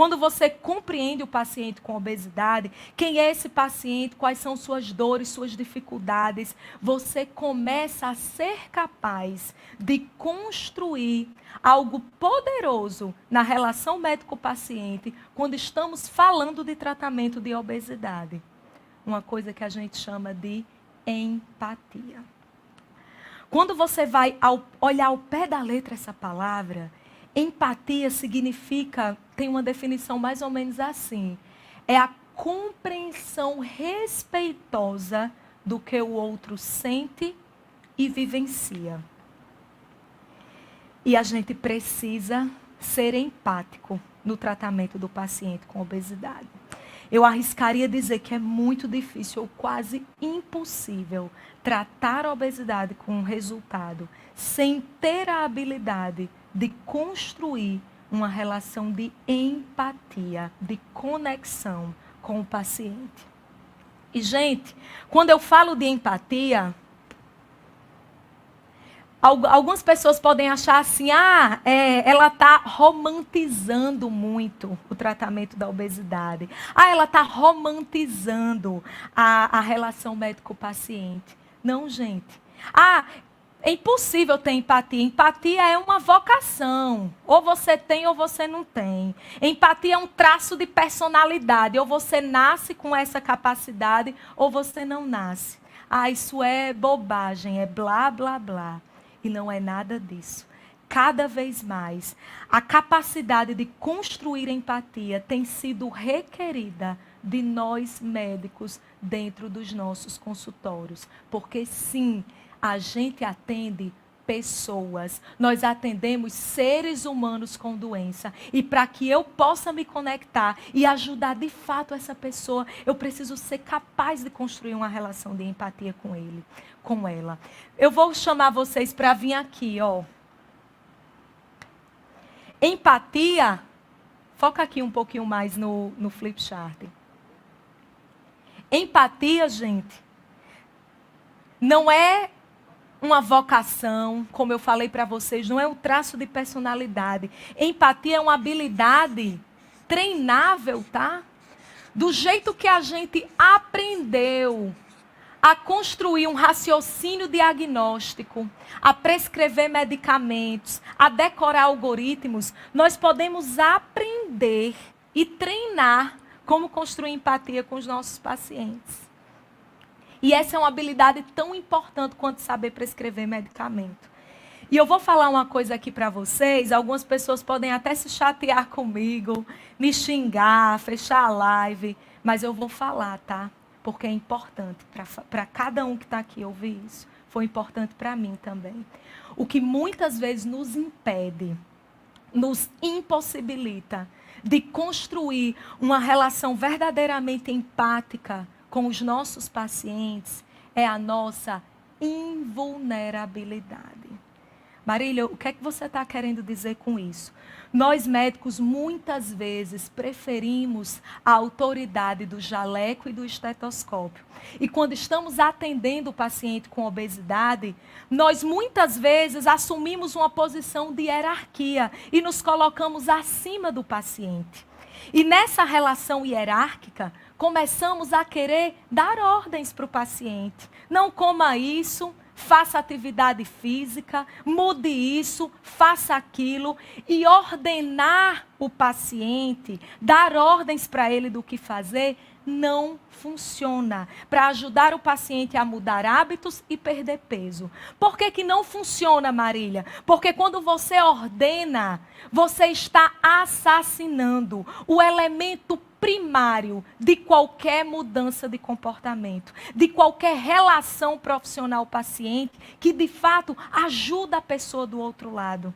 quando você compreende o paciente com obesidade, quem é esse paciente, quais são suas dores, suas dificuldades, você começa a ser capaz de construir algo poderoso na relação médico-paciente quando estamos falando de tratamento de obesidade. Uma coisa que a gente chama de empatia. Quando você vai olhar ao pé da letra essa palavra, empatia significa, tem uma definição mais ou menos assim, é a compreensão respeitosa do que o outro sente e vivencia. E a gente precisa ser empático no tratamento do paciente com obesidade. Eu arriscaria dizer que é muito difícil ou quase impossível tratar a obesidade com um resultado sem ter a habilidade de construir uma relação de empatia, de conexão com o paciente. E, gente, quando eu falo de empatia, algumas pessoas podem achar assim, ela está romantizando muito o tratamento da obesidade. Ela está romantizando a relação médico-paciente. Não, gente. É impossível ter empatia. Empatia é uma vocação. Ou você tem ou você não tem. Empatia é um traço de personalidade. Ou você nasce com essa capacidade ou você não nasce. Isso é bobagem, é blá, blá, blá. E não é nada disso. Cada vez mais, a capacidade de construir empatia tem sido requerida de nós médicos dentro dos nossos consultórios. Porque sim, a gente atende pessoas, nós atendemos seres humanos com doença. E para que eu possa me conectar e ajudar de fato essa pessoa, eu preciso ser capaz de construir uma relação de empatia com ele, com ela. Eu vou chamar vocês para vir aqui, ó. Empatia, foca aqui um pouquinho mais no flip chart. Empatia, gente, não é uma vocação, como eu falei para vocês, não é um traço de personalidade. Empatia é uma habilidade treinável, tá? Do jeito que a gente aprendeu a construir um raciocínio diagnóstico, a prescrever medicamentos, a decorar algoritmos, nós podemos aprender e treinar como construir empatia com os nossos pacientes. E essa é uma habilidade tão importante quanto saber prescrever medicamento. E eu vou falar uma coisa aqui para vocês, algumas pessoas podem até se chatear comigo, me xingar, fechar a live, mas eu vou falar, tá? Porque é importante para cada um que está aqui ouvir isso. Foi importante para mim também. O que muitas vezes nos impede, nos impossibilita de construir uma relação verdadeiramente empática com os nossos pacientes é a nossa invulnerabilidade. Marília, o que é que você está querendo dizer com isso? Nós médicos muitas vezes preferimos a autoridade do jaleco e do estetoscópio. E quando estamos atendendo o paciente com obesidade, nós muitas vezes assumimos uma posição de hierarquia e nos colocamos acima do paciente. E nessa relação hierárquica, começamos a querer dar ordens para o paciente. Não coma isso, faça atividade física, mude isso, faça aquilo. E ordenar o paciente, dar ordens para ele do que fazer, não funciona para ajudar o paciente a mudar hábitos e perder peso. Por que que não funciona, Marília? Porque quando você ordena, você está assassinando o elemento primário de qualquer mudança de comportamento, de qualquer relação profissional-paciente que de fato ajuda a pessoa do outro lado.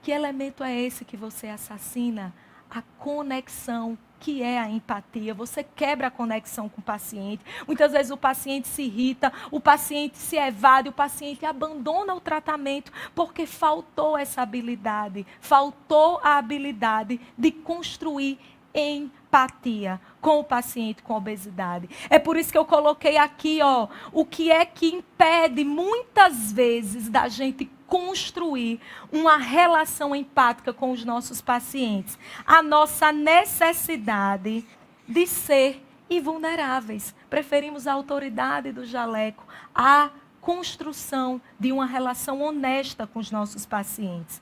Que elemento é esse que você assassina? A conexão, que é a empatia. Você quebra a conexão com o paciente. Muitas vezes o paciente se irrita, o paciente se evade, o paciente abandona o tratamento porque faltou essa habilidade, faltou a habilidade de construir empatia com o paciente com obesidade. É por isso que eu coloquei aqui, ó, o que é que impede muitas vezes da gente construir uma relação empática com os nossos pacientes. A nossa necessidade de ser invulneráveis. Preferimos a autoridade do jaleco à construção de uma relação honesta com os nossos pacientes.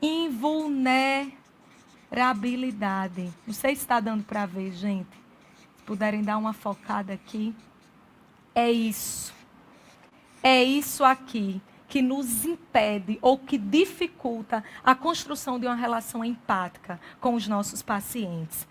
Invulnerabilidade. Não sei se está dando para ver, gente. Se puderem dar uma focada aqui. É isso. É isso aqui que nos impede ou que dificulta a construção de uma relação empática com os nossos pacientes.